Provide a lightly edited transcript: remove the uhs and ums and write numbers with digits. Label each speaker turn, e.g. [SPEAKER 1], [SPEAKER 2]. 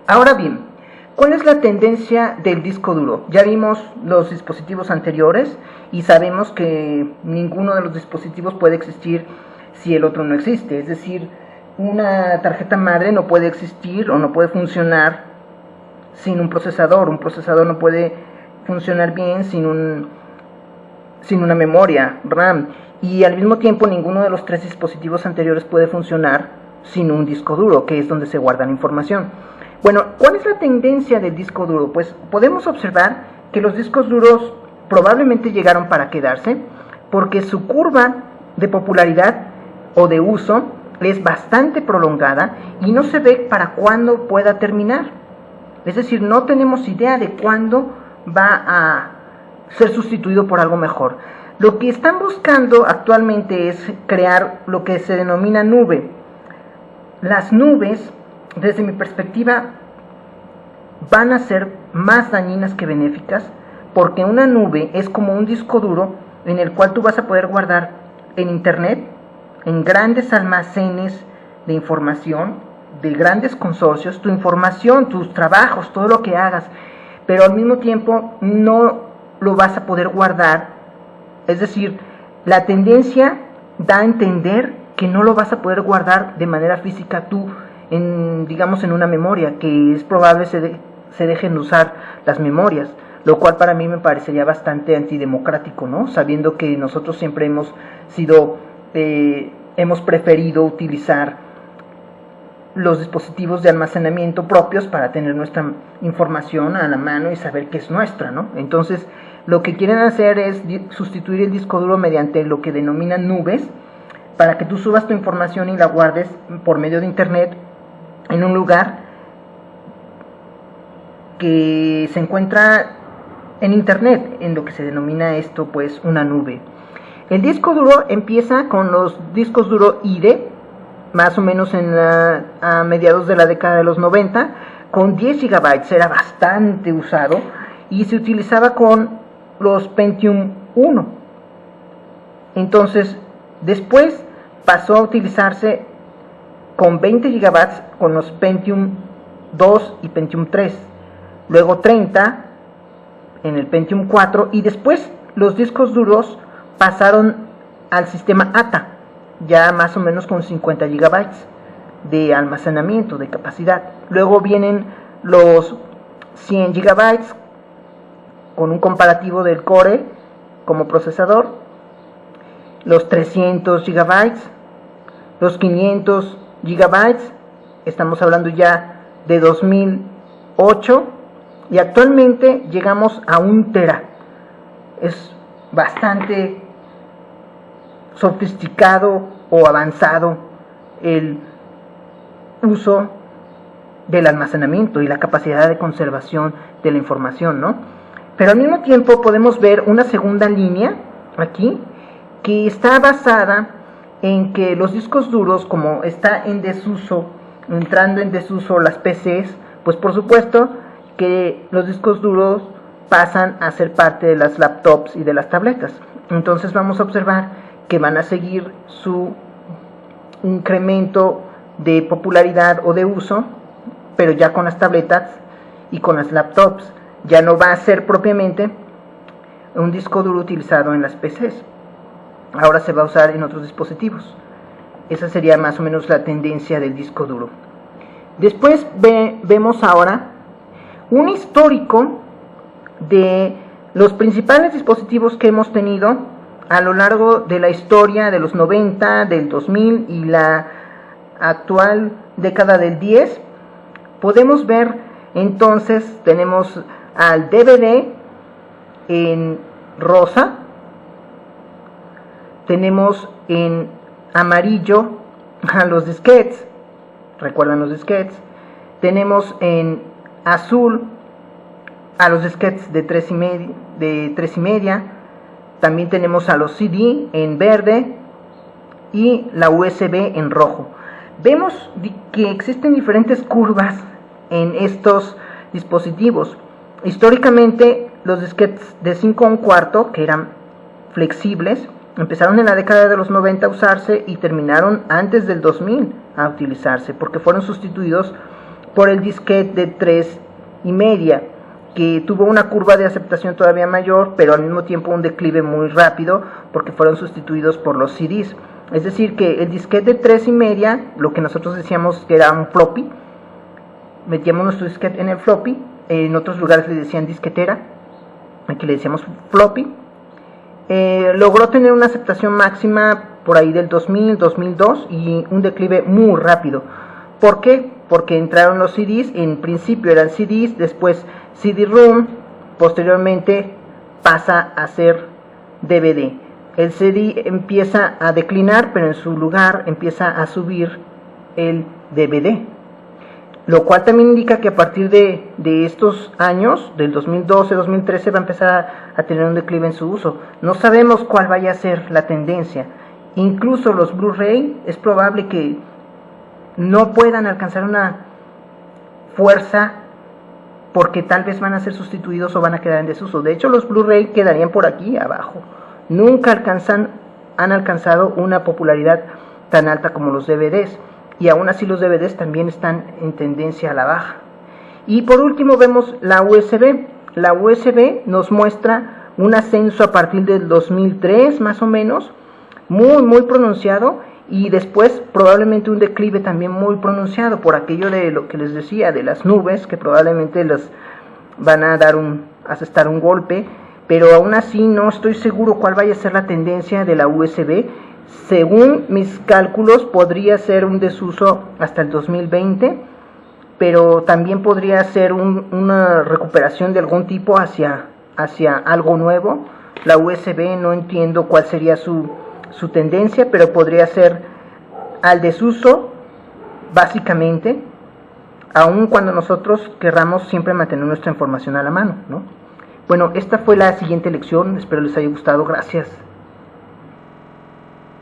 [SPEAKER 1] Ahora bien, ¿cuál es la tendencia del disco duro? Ya vimos los dispositivos anteriores y sabemos que ninguno de los dispositivos puede existir si el otro no existe. Es decir, una tarjeta madre no puede existir o no puede funcionar sin un procesador. Un procesador no puede funcionar bien sin una memoria RAM. Y al mismo tiempo ninguno de los tres dispositivos anteriores puede funcionar sin un disco duro, que es donde se guarda la información. Bueno, ¿cuál es la tendencia del disco duro? Pues podemos observar que los discos duros probablemente llegaron para quedarse, porque su curva de popularidad o de uso es bastante prolongada y no se ve para cuándo pueda terminar. Es decir, no tenemos idea de cuándo va a ser sustituido por algo mejor. Lo que están buscando actualmente es crear lo que se denomina nube. Las nubes, desde mi perspectiva, van a ser más dañinas que benéficas, porque una nube es como un disco duro en el cual tú vas a poder guardar en internet, en grandes almacenes de información, de grandes consorcios, tu información, tus trabajos, todo lo que hagas, pero al mismo tiempo no lo vas a poder guardar. Es decir, la tendencia da a entender que no lo vas a poder guardar de manera física tú, digamos en una memoria, que es probable se dejen de usar las memorias, lo cual para mí me parecería bastante antidemocrático, ¿no? Sabiendo que nosotros siempre hemos preferido utilizar los dispositivos de almacenamiento propios para tener nuestra información a la mano y saber que es nuestra, ¿no? Entonces, lo que quieren hacer es sustituir el disco duro mediante lo que denominan nubes, para que tú subas tu información y la guardes por medio de internet en un lugar que se encuentra en internet, en lo que se denomina esto pues una nube. El disco duro empieza con los discos duro IDE, más o menos a mediados de la década de los 90, con 10 GB, era bastante usado y se utilizaba con los Pentium 1. Entonces, después pasó a utilizarse con 20 GB con los Pentium 2 y Pentium 3, luego 30 en el Pentium 4 y después los discos duros pasaron al sistema ATA, ya más o menos con 50 GB de almacenamiento, de capacidad. Luego vienen los 100 GB con un comparativo del Core como procesador, los 300 GB, los 500 GB, estamos hablando ya de 2008, y actualmente llegamos a 1 tera. Es bastante sofisticado o avanzado el uso del almacenamiento y la capacidad de conservación de la información, ¿no? Pero al mismo tiempo podemos ver una segunda línea aquí que está basada en que los discos duros, como está en desuso, entrando en desuso las PCs, pues por supuesto que los discos duros pasan a ser parte de las laptops y de las tabletas. Entonces vamos a observar que van a seguir su incremento de popularidad o de uso, pero ya con las tabletas y con las laptops. Ya no va a ser propiamente un disco duro utilizado en las PCs. Ahora se va a usar en otros dispositivos. Esa sería más o menos la tendencia del disco duro. Después vemos ahora un histórico de los principales dispositivos que hemos tenido a lo largo de la historia de los 90, del 2000 y la actual década del 10. Podemos ver entonces, tenemos al DVD en rosa, tenemos en amarillo a los disquetes, recuerdan los disquetes, tenemos en azul a los disquetes de 3,5, también tenemos a los CD en verde y la USB en rojo. Vemos que existen diferentes curvas en estos dispositivos. Históricamente los disquetes de 5 1/4, que eran flexibles, empezaron en la década de los 90 a usarse y terminaron antes del 2000 a utilizarse, porque fueron sustituidos por el disquete de 3,5, que tuvo una curva de aceptación todavía mayor, pero al mismo tiempo un declive muy rápido, porque fueron sustituidos por los CDs. Es decir, que el disquete de 3,5, lo que nosotros decíamos que era un floppy, metíamos nuestro disquete en el floppy, en otros lugares le decían disquetera, aquí le decíamos floppy, logró tener una aceptación máxima por ahí del 2000, 2002 y un declive muy rápido. ¿Por qué? Porque entraron los CDs, en principio eran CDs, después CD-ROM, posteriormente pasa a ser DVD. El CD empieza a declinar, pero en su lugar empieza a subir el DVD. Lo cual también indica que a partir de estos años, del 2012, 2013, va a empezar a tener un declive en su uso. No sabemos cuál vaya a ser la tendencia. Incluso los Blu-ray es probable que no puedan alcanzar una fuerza porque tal vez van a ser sustituidos o van a quedar en desuso. De hecho, los Blu-ray quedarían por aquí abajo. Nunca han alcanzado una popularidad tan alta como los DVDs. Y aún así los DVDs también están en tendencia a la baja. Y por último vemos la USB. La USB nos muestra un ascenso a partir del 2003 más o menos, muy pronunciado, y después probablemente un declive también muy pronunciado por aquello de lo que les decía, de las nubes, que probablemente las van a asestar un golpe, pero aún así no estoy seguro cuál vaya a ser la tendencia de la USB. Según mis cálculos podría ser un desuso hasta el 2020, pero también podría ser una recuperación de algún tipo hacia algo nuevo. La USB no entiendo cuál sería su tendencia, pero podría ser al desuso básicamente, aun cuando nosotros querramos siempre mantener nuestra información a la mano, ¿no? Bueno, esta fue la siguiente lección, espero les haya gustado, gracias.